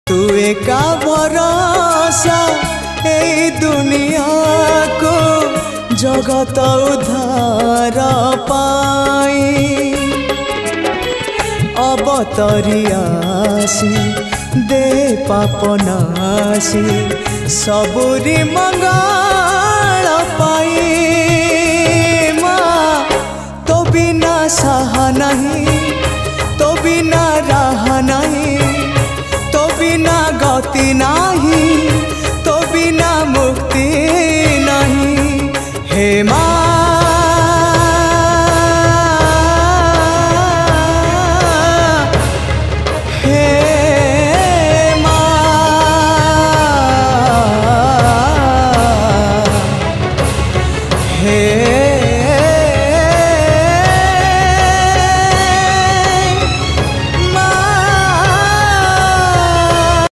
तू एका भरोसा ए दुनिया को जगत उद्धार पाई अवतरियासी दे पापनासी सबुरी मंगल पाई माँ तो बिना सहा नहीं तो बिना राह नहीं तो बिना गति नहीं तो बिना मुक्ति नहीं हे माँ